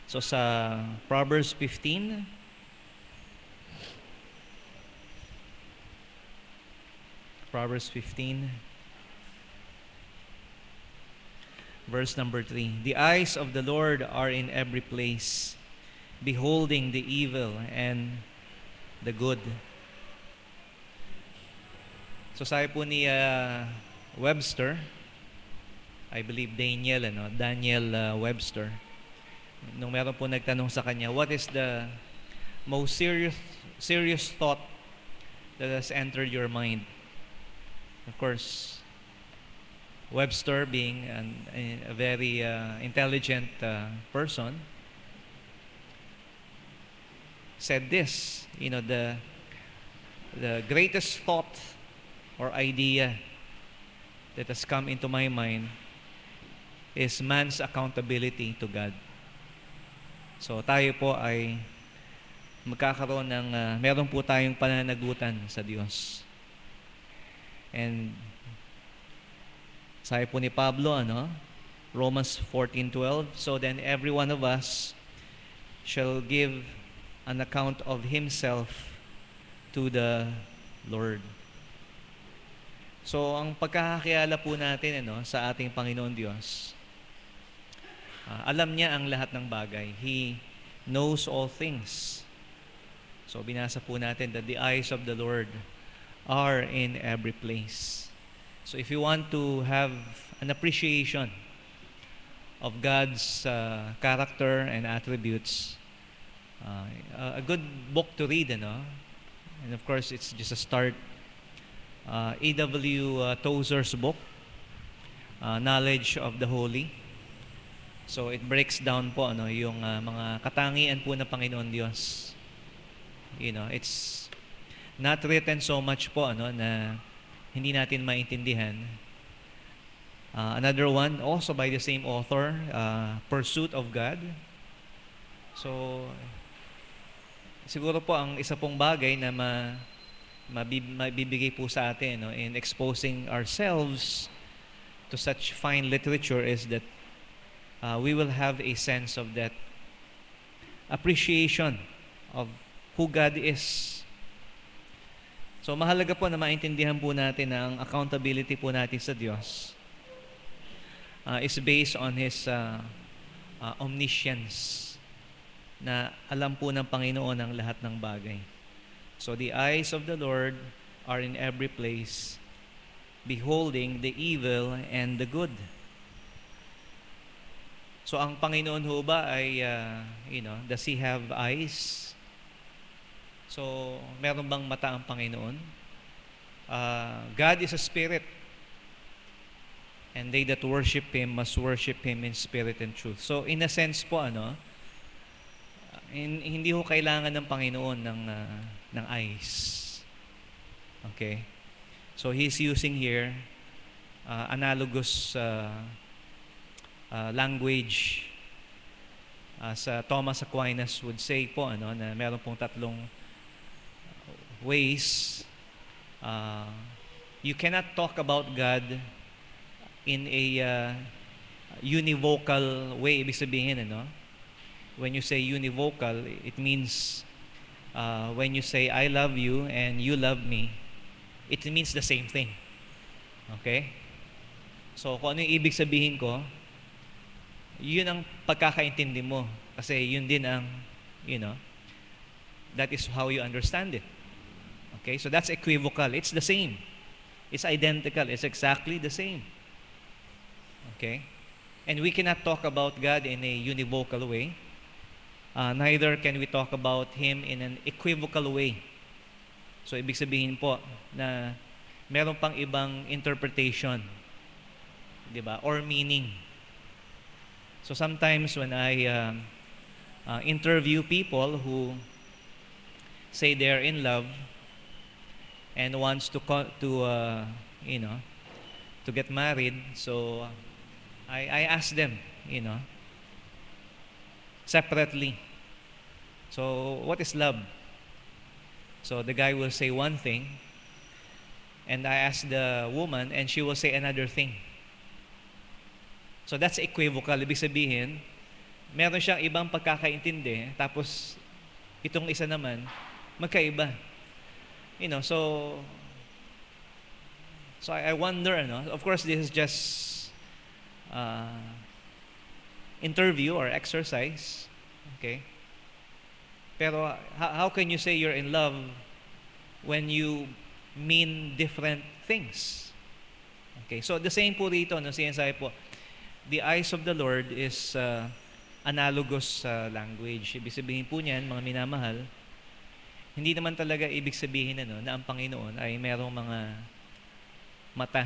So sa Proverbs 15, verse number 3. The eyes of the Lord are in every place, beholding the evil and the good. So sabi po ni Webster, I believe Daniel Webster, nung meron po nagtanong sa kanya, what is the most serious thought that has entered your mind? Of course, Webster, being a very intelligent person, said this, the greatest thought or idea that has come into my mind is man's accountability to God. So tayo po ay magkakaroon ng, meron po tayong pananagutan sa Diyos. And sabi po ni Pablo, Romans 14:12, so then every one of us shall give an account of himself to the Lord. So ang pagkakakilala po natin sa ating Panginoon Diyos, alam niya ang lahat ng bagay. He knows all things. So binasa po natin that the eyes of the Lord are in every place. So if you want to have an appreciation of God's character and attributes, a good book to read, and of course it's just a start, A.W. Tozer's book, Knowledge of the Holy. So it breaks down po yung mga katangian po ng Panginoon Diyos. It's not written so much po na hindi natin maintindihan. Another one, also by the same author, Pursuit of God. So siguro po ang isa pong bagay na mabibigay po sa atin in exposing ourselves to such fine literature is that we will have a sense of that appreciation of who God is. So mahalaga po na maintindihan po natin na ang accountability po natin sa Diyos is based on His omniscience, na alam po ng Panginoon ang lahat ng bagay. So the eyes of the Lord are in every place, beholding the evil and the good. So ang Panginoon ho ba ay, does He have eyes? So meron bang mata ang Panginoon? God is a spirit, and they that worship Him must worship Him in spirit and truth. So in a sense po, hindi ho kailangan ng Panginoon ng eyes. Okay? So He's using here analogous language. As Thomas Aquinas would say po, na meron pong tatlong ways. You cannot talk about God in a univocal way. Ibig sabihin, when you say univocal, it means when you say I love you and you love me, it means the same thing. Okay? So kung ano yung ibig sabihin ko, yun ang pagkakaintindi mo. Kasi yun din ang, that is how you understand it. Okay? So that's equivocal. It's the same. It's identical. It's exactly the same. Okay? And we cannot talk about God in a univocal way. Neither can we talk about Him in an equivocal way. So ibig sabihin po na meron pang ibang interpretation, di ba? Or meaning. So sometimes when I interview people who say they're in love and wants to get married, so I ask them, separately. So what is love? So the guy will say one thing, and I ask the woman, and she will say another thing. So that's equivocal. Ibig sabihin, meron siyang ibang pagkakaintindi, tapos itong isa naman, magkaiba. So I wonder, of course, this is just uh, interview or exercise. Okay? Pero how can you say you're in love when you mean different things? Okay, so the same po rito, sinasabi po, the eyes of the Lord is analogous language. Ibig sabihin po niyan, mga minamahal, hindi naman talaga ibig sabihin na ang Panginoon ay merong mga mata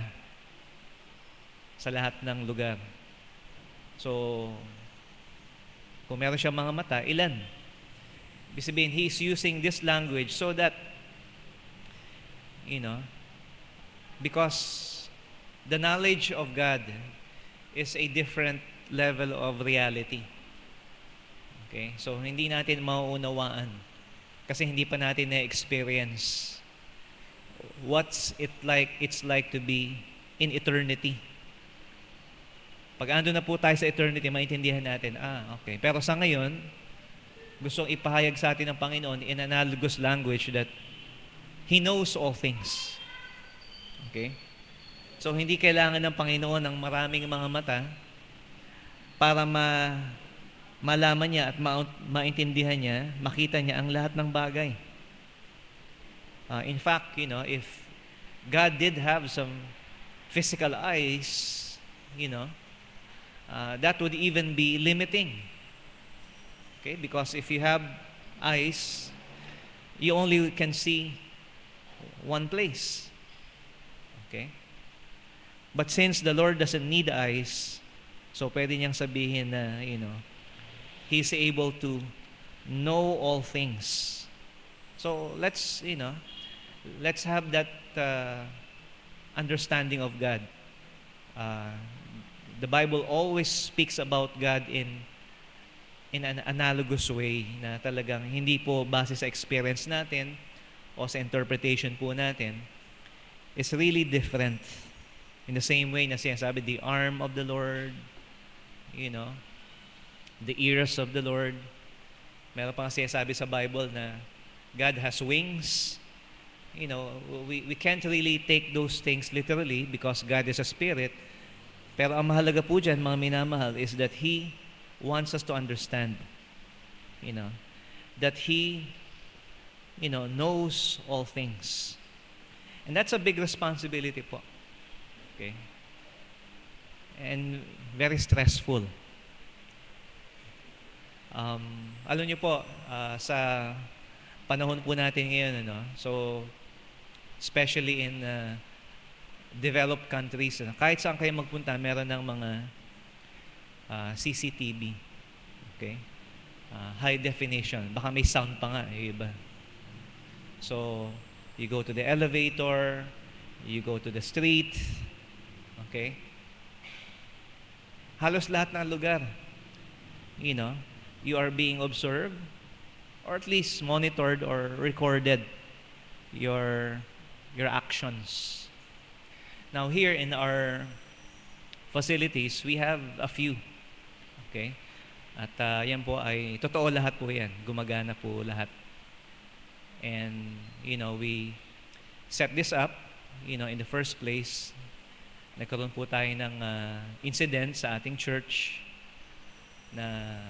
sa lahat ng lugar. So, kung meron siyang mga mata, ilan? Ibig sabihin, He is using this language so that, because the knowledge of God is a different level of reality. Okay? So, hindi natin mauunawaan kasi hindi pa natin na-experience it's like to be in eternity. Pag ando na po tayo sa eternity, maintindihan natin, okay. Pero sa ngayon, gustong ipahayag sa atin ng Panginoon in analogous language that He knows all things. Okay? So, hindi kailangan ng Panginoon ng maraming mga mata para malaman niya at maintindihan niya, makita niya ang lahat ng bagay. In fact, if God did have some physical eyes, that would even be limiting. Okay? Because if you have eyes, you only can see one place. Okay? But since the Lord doesn't need eyes, so pwede niyang sabihin na, He's able to know all things. So let's have that understanding of God. The Bible always speaks about God in an analogous way na talagang hindi po base sa experience natin o sa interpretation po natin. It's really different. In the same way na sinasabi, the arm of the Lord, the ears of the Lord. Meron pang sinasabi sa Bible na God has wings. We can't really take those things literally because God is a spirit. Pero ang mahalaga po dyan, mga minamahal, is that He wants us to understand, that He, knows all things. And that's a big responsibility po. Okay? And very stressful. Alam niyo po, sa panahon po natin ngayon, so especially in developed countries, kahit saan kayo magpunta, meron ng mga CCTV. Okay? High definition. Baka may sound pa nga, yung iba. So, you go to the elevator, you go to the street, okay? Halos lahat ng lugar, you are being observed or at least monitored or recorded your actions. Now here in our facilities, we have a few. Okay? At yan po ay totoo lahat po yan. Gumagana po lahat. And we set this up, in the first place. Nagkaroon po tayo ng incident sa ating church na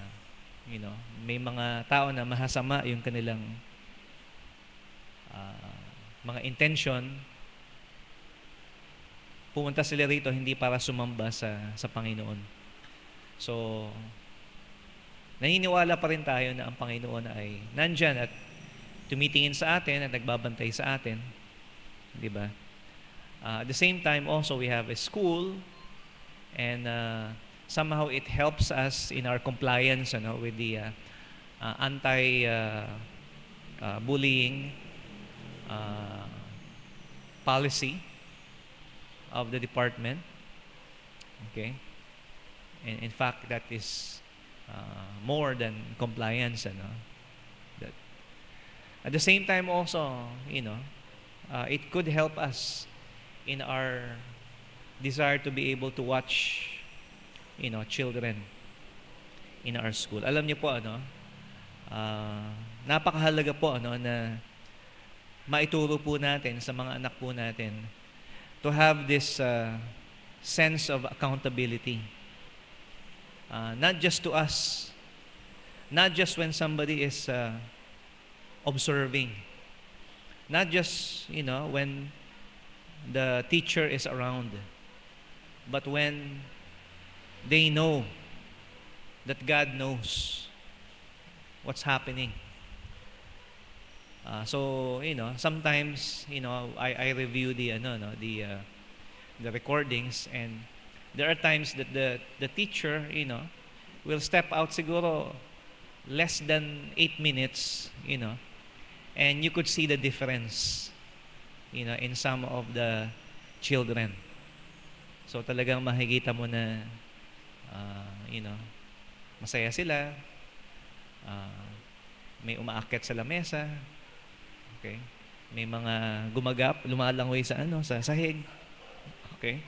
may mga tao na mahasama yung kanilang mga intention. Pumunta sila rito hindi para sumamba sa Panginoon. So, naniniwala pa rin tayo na ang Panginoon ay nandyan at tumitingin sa atin at nagbabantay sa atin. Di ba? At the same time also, we have a school and somehow it helps us in our compliance with the anti-bullying policy of the department. Okay? And in fact, that is more than compliance. That, at the same time also, it could help us in our desire to be able to watch children. in our school. Alam niyo po napakahalaga po na maituro po natin sa mga anak po natin to have this sense of accountability. Not just to us, not just when somebody is observing, not just when the teacher is around, but when they know that God knows what's happening. So sometimes I review the recordings, and there are times that the teacher will step out siguro less than 8 minutes, and you could see the difference in some of the children. So talagang makikita mo na masaya sila, may umaakyat sa lamesa, okay? May mga lumalangoy sa sa sahig. Okay?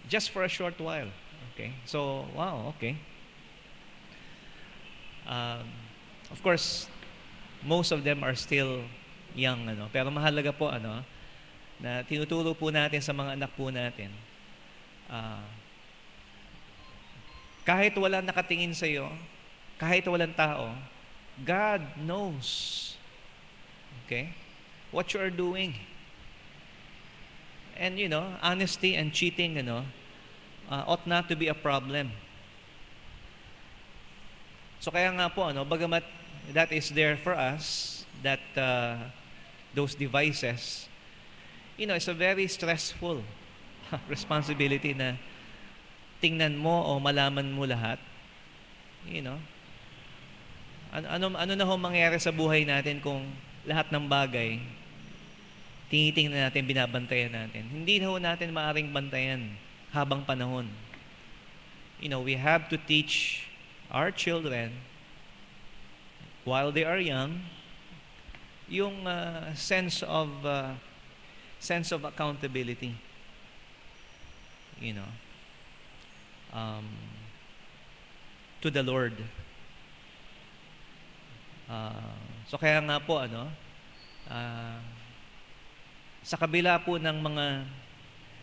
Just for a short while. Okay? So, wow, okay. Of course, most of them are still young, pero mahalaga po na tinuturo po natin sa mga anak po natin. Kahit walang nakatingin sa iyo, kahit walang tao, God knows, okay, what you are doing. And honesty and cheating ought not to be a problem. So kaya nga po bagamat that is there for us, that those devices, it's a very stressful responsibility na tingnan mo o malaman mo lahat. Ano na ho mangyayari sa buhay natin kung lahat ng bagay tinitingnan natin, binabantayan natin? Hindi na ho natin maaring bantayan habang panahon. We have to teach our children while they are young yung sense of accountability. To the Lord. So kaya nga po sa kabila po ng mga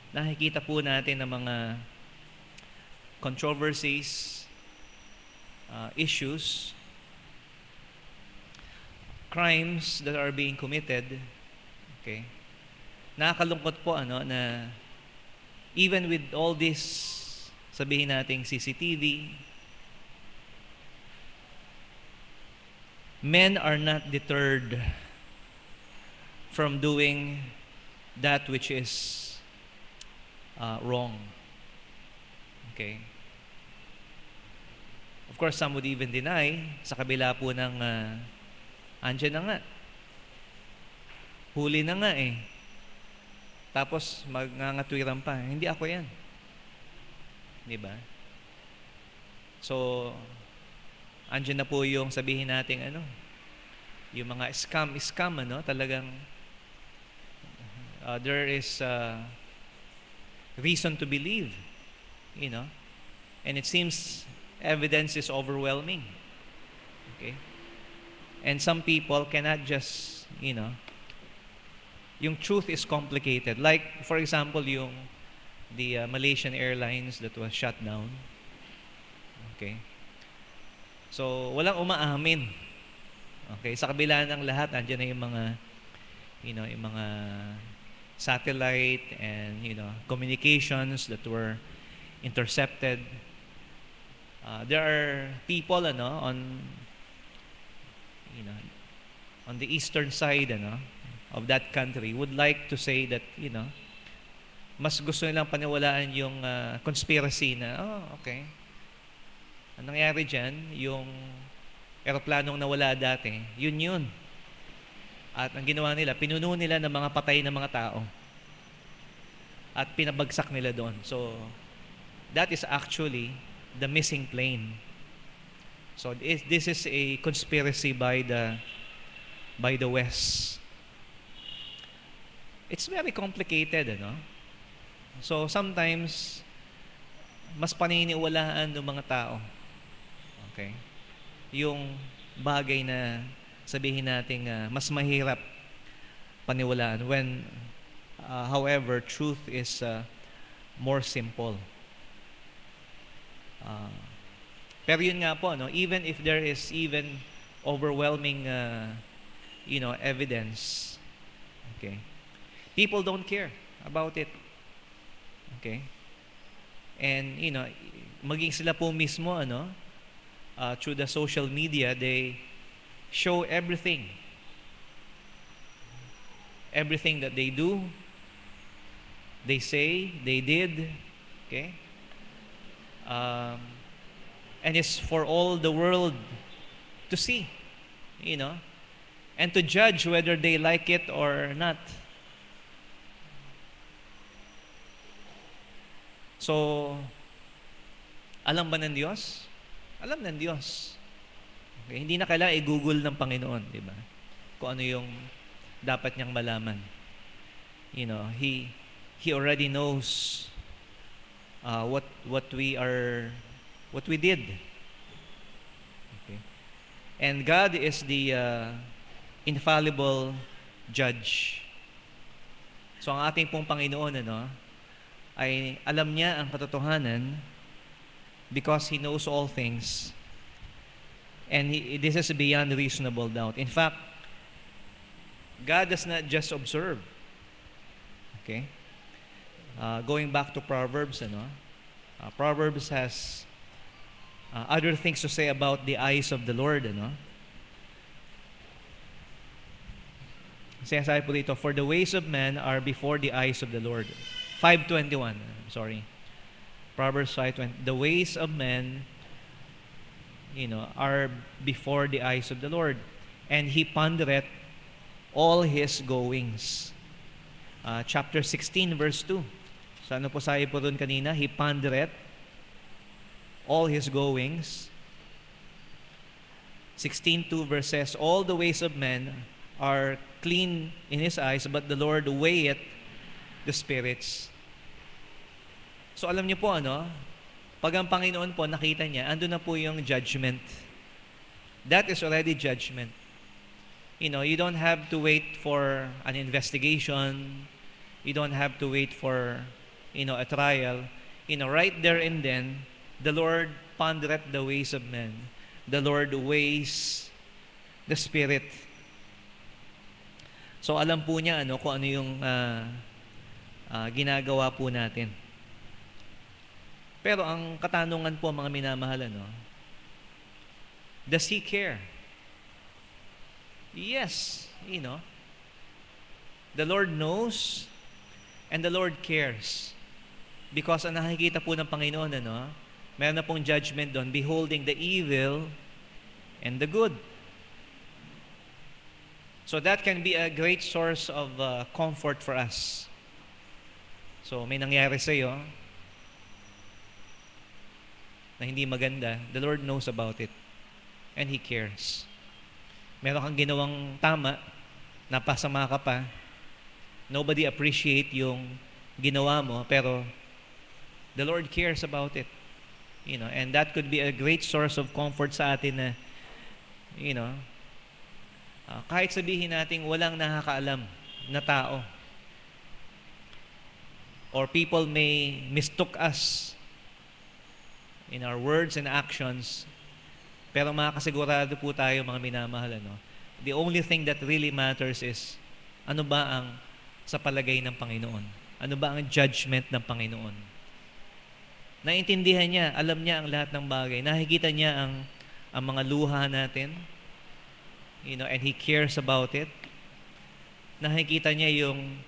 nakikita po natin ng mga controversies, issues, crimes that are being committed, okay, nakakalungkot po na even with all this, sabihin nating CCTV, men are not deterred from doing that which is wrong. Okay? Of course, some would even deny, sa kabila po ng andyan na nga. Huli na nga eh. Tapos magngangatwiran pa. Hindi ako yan. Di ba? So, andyan na po yung sabihin nating yung mga scam, talagang there is reason to believe, and it seems evidence is overwhelming. Okay? And some people cannot just, yung truth is complicated. Like, for example, the Malaysian Airlines that was shut down. Okay? So, walang umaamin. Okay? Sa kabila ng lahat, andyan na yung mga, yung mga satellite and, communications that were intercepted. There are people, on the eastern side, of that country would like to say that, mas gusto nilang paniwalaan yung conspiracy na, okay. Anong nangyari dyan? Yung eroplanong nawala dati, yun. At ang ginawa nila, pinuno nila ng mga patay na mga tao. At pinabagsak nila doon. So, that is actually the missing plane. So, this is a conspiracy by the West. It's very complicated, So, sometimes, mas paniniwalaan ng mga tao. Okay? Yung bagay na sabihin natin mas mahirap paniwalaan when however truth is more simple. Pero yun nga po, no, even if there is even overwhelming evidence, okay, people don't care about it. Okay? And maging sila po mismo through the social media, they show everything that they do, they say, they did. Okay? And it's for all the world to see, and to judge whether they like it or not. So, alam ba ng Diyos? Alam ng Diyos. Okay? Hindi na kailangan i-google ng Panginoon, di ba? Kung ano yung dapat niyang malaman. He already knows what we did. Okay? And God is the infallible judge. So ang ating pong Panginoon ay alam niya ang katotohanan because He knows all things, and this is beyond reasonable doubt. In fact, God does not just observe. Okay? Going back to Proverbs, Proverbs has other things to say about the eyes of the Lord. Sinasabi po dito, for the ways of man are before the eyes of the Lord. 5:21, sorry. Proverbs 5:20. The ways of men, are before the eyes of the Lord, and He pondereth all His goings. Chapter 16, verse 2. So ano po sabi po doon kanina? He pondereth all His goings. 16:2 verse says, all the ways of men are clean in His eyes, but the Lord weigheth the spirits. So alam niyo po pag ang Panginoon po nakita niya, ando na po yung judgment. That is already judgment. You don't have to wait for an investigation. You don't have to wait for a trial. Right there and then, the Lord pondereth the ways of men. The Lord weighs the spirit. So alam po niya kung ano yung ginagawa po natin. Pero ang katanungan po, mga minamahal, does He care? Yes, the Lord knows and the Lord cares. Because ang nakikita po ng Panginoon, meron na pong judgment doon, beholding the evil and the good. So that can be a great source of comfort for us. So may nangyari sa iyo na hindi maganda, the Lord knows about it and He cares. Meron kang ginawang tama, napasama ka pa, nobody appreciate yung ginawa mo, pero the Lord cares about it. And that could be a great source of comfort sa atin na, kahit sabihin natin walang nakakaalam na tao, or people may mistook us in our words and actions, pero makakasigurado po tayo, mga minamahal, the only thing that really matters is ano ba ang sa palagay ng Panginoon? Ano ba ang judgment ng Panginoon? Naintindihan niya, alam niya ang lahat ng bagay. Nakikita niya ang mga luha natin, and He cares about it. Nakikita niya yung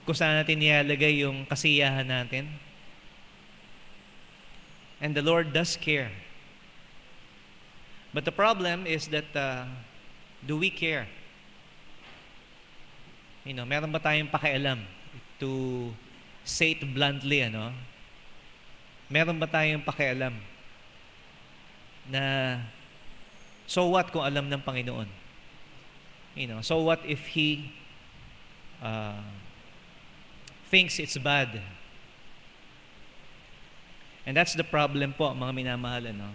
kung saan natin nilalagay yung kasiyahan natin. And the Lord does care. But the problem is that, do we care? Meron ba tayong pakialam? To say it bluntly, meron ba tayong pakialam na so what kung alam ng Panginoon? So what if He thinks it's bad? And that's the problem po, mga minamahal, ano?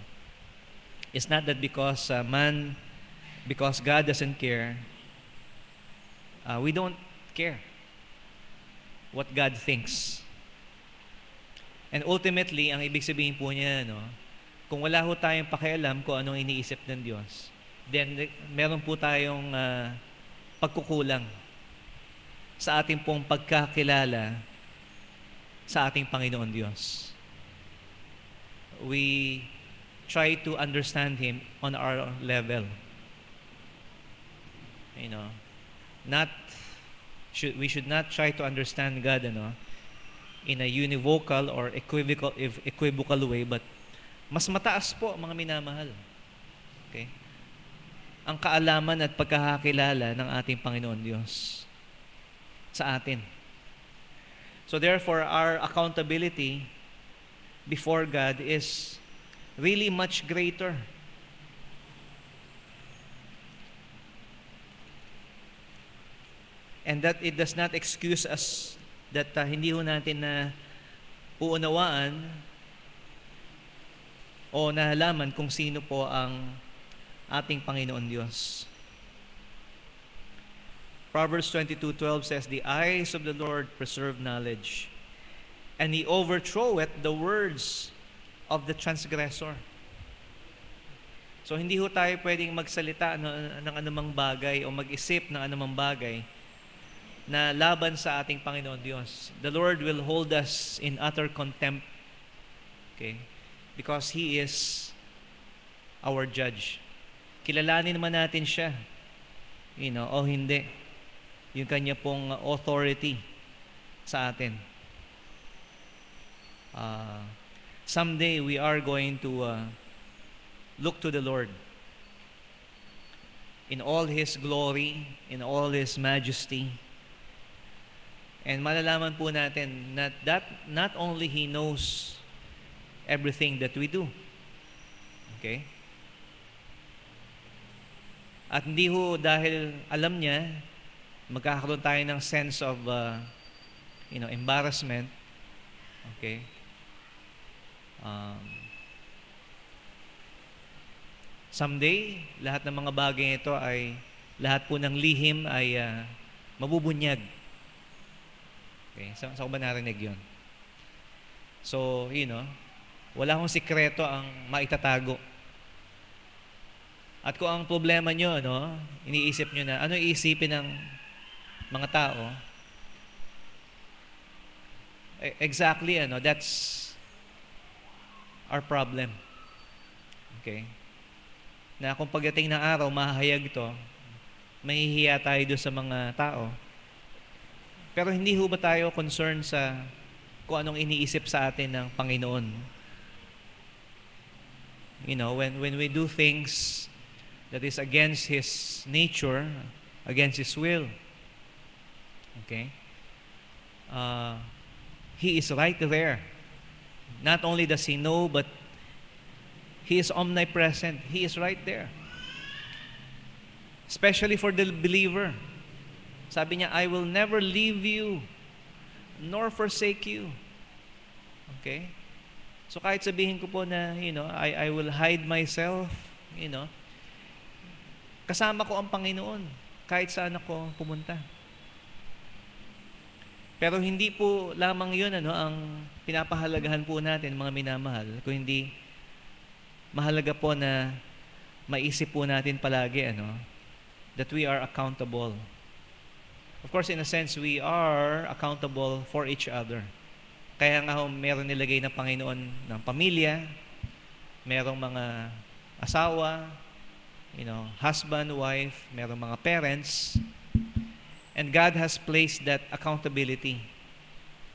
It's not that because because God doesn't care, we don't care what God thinks. And ultimately, ang ibig sabihin po niya, no, kung wala ho tayong pakialam kung anong iniisip ng Diyos, then meron po tayong pagkukulang sa ating pong pagkakilala sa ating Panginoon Diyos. We try to understand Him on our level. You know, we should not try to understand God, in a univocal or equivocal way, but mas mataas po, mga minamahal. Okay? Ang kaalaman at pagkakakilala ng ating Panginoon Diyos sa atin. So therefore, our accountability before God is really much greater. And that it does not excuse us that hindi ho natin na uunawaan o nahalaman kung sino po ang ating Panginoon Diyos. Proverbs 22:12 says, "The eyes of the Lord preserve knowledge, and He overthroweth the words of the transgressor." So hindi ho tayo pwedeng magsalita ng anumang bagay o mag-isip ng anumang bagay na laban sa ating Panginoon Diyos. The Lord will hold us in utter contempt. Okay? Because He is our judge. Kilalanin naman natin siya, o hindi. Yung kanya pong authority sa atin. Someday we are going to look to the Lord in all His glory, in all His majesty. And malalaman po natin that not only He knows everything that we do. Okay? At hindi ho dahil alam niya, magkakaroon tayo ng sense of embarrassment. Okay? Someday, lahat ng mga bagay ito ay, lahat po ng lihim ay mabubunyag. Okay? Saan ko ba narinig yun? So, wala akong sikreto ang maitatago. At kung ang problema nyo, iniisip nyo na, ano iisipin ng mga tao? Exactly, that's our problem. Okay? Na kung pagdating ng araw, mahahayag ito, mahihiya tayo doon sa mga tao. Pero hindi ho ba tayo concerned sa kung anong iniisip sa atin ng Panginoon? When we do things that is against His nature, against His will, okay? He is right there. Not only does He know, but He is omnipresent. He is right there. Especially for the believer. Sabi niya, "I will never leave you, nor forsake you." Okay? So kahit sabihin ko po na, I will hide myself, kasama ko ang Panginoon kahit saan ako pumunta. Pero hindi po lamang yun, ang pinapahalagahan po natin, mga minamahal, kung hindi mahalaga po na maisip po natin palagi, that we are accountable. Of course, in a sense, we are accountable for each other. Kaya nga meron nilagay na Panginoon ng pamilya, merong mga asawa, husband, wife, merong mga parents, and God has placed that accountability,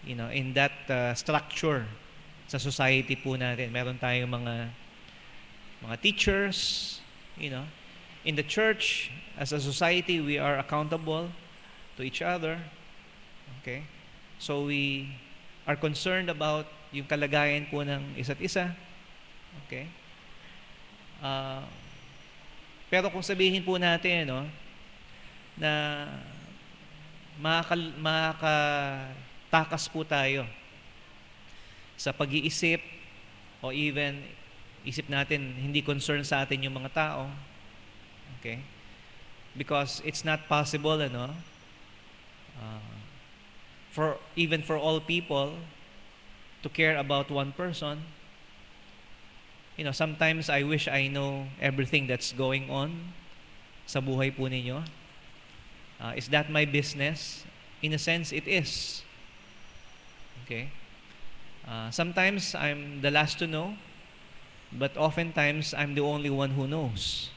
in that structure sa society po natin. Meron tayong mga teachers, in the church, as a society, we are accountable to each other. Okay? So we are concerned about yung kalagayan po ng isa't isa. Okay? Pero kung sabihin po natin, na makatakas po tayo sa pag-iisip O even, isip natin, hindi concerned sa atin yung mga tao. Okay? Because it's not possible, even for all people to care about one person. Sometimes I wish I know everything that's going on sa buhay po ninyo. Is that my business? In a sense, it is. Okay? Sometimes I'm the last to know, but oftentimes I'm the only one who knows.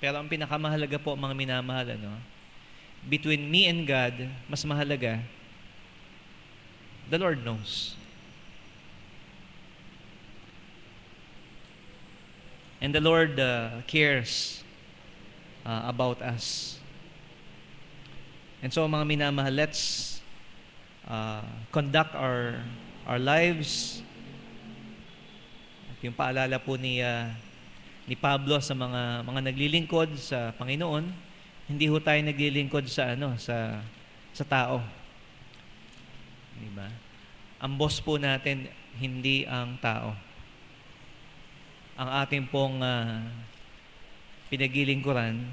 Pero ang pinakamahalaga po, mga minamahal, between me and God, mas mahalaga, the Lord knows. And the Lord cares about us. And so, mga minamahal, let's conduct our lives. At yung paalala po ni Pablo sa mga naglilingkod sa Panginoon, hindi ho tayo naglilingkod sa tao. Diba? Ang boss po natin hindi ang tao. Ang ating pong pinaglilingkuran,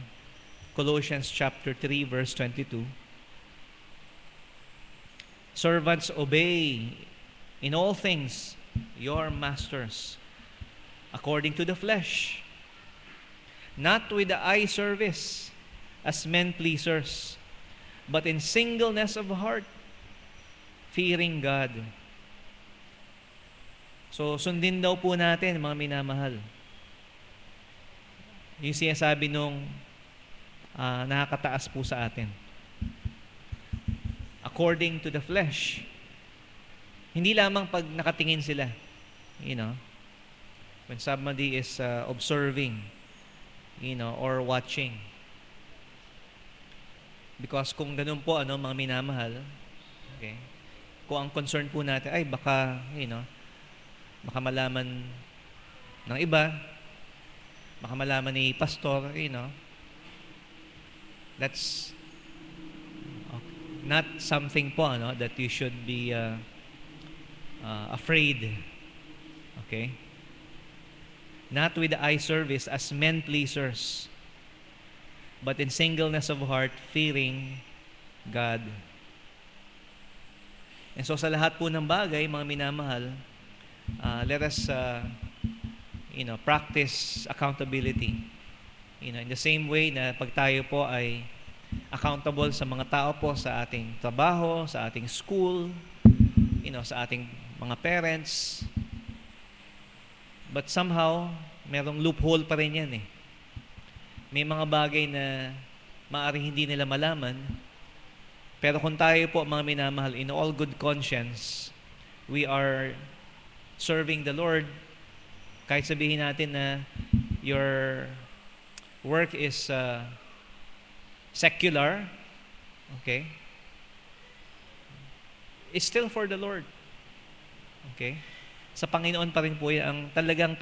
Colossians chapter 3 verse 22. Servants, obey in all things your masters according to the flesh, not with the eye service as men pleasers, but in singleness of heart, fearing God. So, sundin daw po natin, mga minamahal, yung sinasabi nung nakakataas po sa atin. According to the flesh. Hindi lamang pag nakatingin sila. When somebody is observing, or watching. Because kung ganun po, mga minamahal, okay, kung ang concern po natin, ay baka, baka malaman ng iba, baka malaman ni pastor, that's not something po that you should be afraid. Okay? Not with the eye service as men pleasers, but in singleness of heart, fearing God. And so sa lahat po ng bagay, mga minamahal, let us practice accountability. In the same way na pag tayo po ay accountable sa mga tao po sa ating trabaho, sa ating school, sa ating mga parents. But somehow, merong loophole pa rin yan . May mga bagay na maaaring hindi nila malaman. Pero kung tayo po, mga minamahal, in all good conscience, we are serving the Lord. Kahit sabihin natin na your work is secular, okay? It's still for the Lord. Okay? Sa Panginoon pa rin po yan. Ang talagang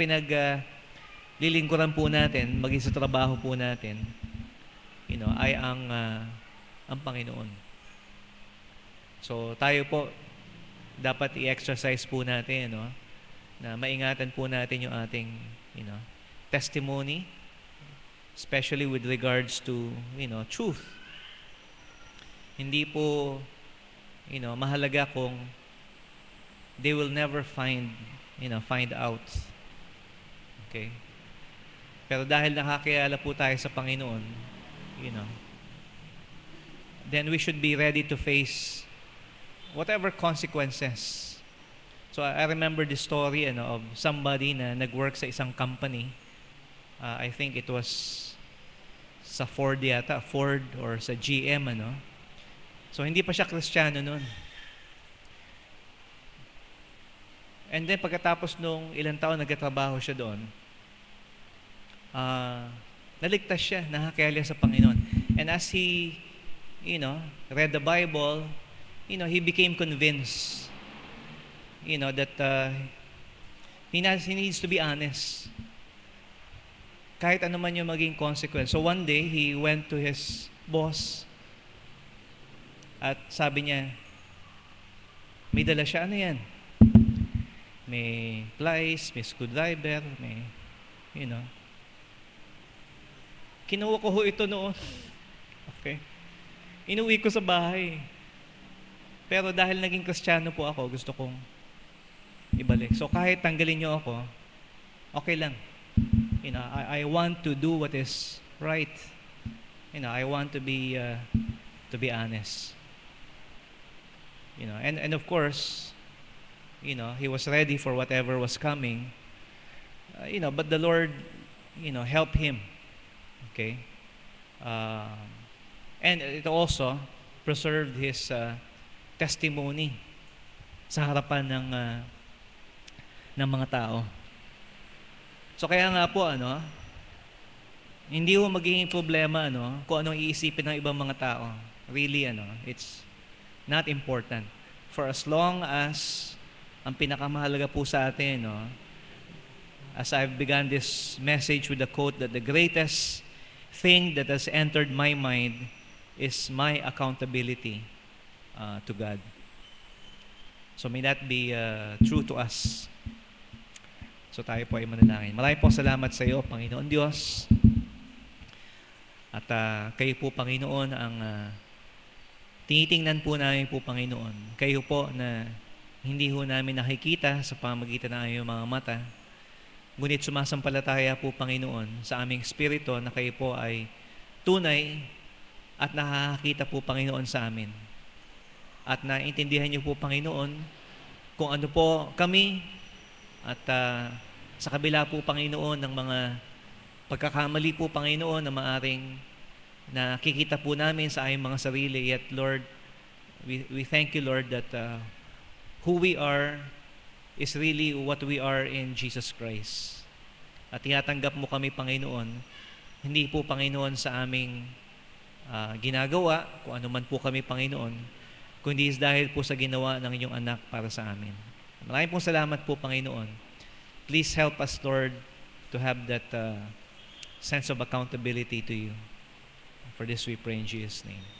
lilingkuran po natin, maging sa trabaho po natin, ay ang Panginoon. So, tayo po, dapat i-exercise po natin, na maingatan po natin yung ating, testimony, especially with regards to, truth. Hindi po, mahalaga kung they will never find out. Okay? Pero dahil nakakilala po tayo sa Panginoon, then we should be ready to face whatever consequences. So I remember the story of somebody na nag-work sa isang company. I think it was sa Ford or sa GM, So hindi pa siya Kristiyano noon. And then pagkatapos nung ilang taon nagtatrabaho siya doon, naligtas siya, nakakilala sa Panginoon. And as he, read the Bible, he became convinced, that he needs to be honest. Kahit ano man yung maging consequence. So one day, he went to his boss at sabi niya, may dala siya, ano yan? may plies, may screwdriver, may, you know. Kinuha ko ho ito noon. Okay. Inuwi ko sa bahay. Pero dahil naging Kristiyano po ako, gusto kong ibalik. So kahit tanggalin niyo ako, okay lang. You know, I want to do what is right. You know, I want to be honest. You know, and of course, you know, he was ready for whatever was coming. You know, but the Lord, you know, helped him. Okay? And it also preserved his testimony sa harapan ng mga tao. So kaya nga po, hindi ho magiging problema, kung anong iisipin ng ibang mga tao. Really, it's not important. For as long as ang pinakamahalaga po sa atin, as I've begun this message with the quote that the greatest thing that has entered my mind is my accountability to God. So may that be true to us. So tayo po ay manalangin. Maraming po salamat sa iyo, Panginoon Diyos. At kayo po, Panginoon, ang tinitingnan po namin po, Panginoon. Kayo po na hindi ho namin nakikita sa pamagitan ng iyong mga mata. Ngunit sumasampalataya po, Panginoon, sa aming espiritu na kayo po ay tunay at nakakakita po, Panginoon, sa amin. At naintindihan niyo po, Panginoon, kung ano po kami at sa kabila po, Panginoon, ng mga pagkakamali po, Panginoon, na maaring nakikita po namin sa aming mga sarili. Yet, Lord, we thank you, Lord, that who we are is really what we are in Jesus Christ. At tinatanggap mo kami, Panginoon, hindi po, Panginoon, sa aming ginagawa, kung ano man po kami, Panginoon, kundi is dahil po sa ginawa ng inyong anak para sa amin. Maraming pong salamat po, Panginoon. Please help us, Lord, to have that sense of accountability to you. For this we pray in Jesus' name.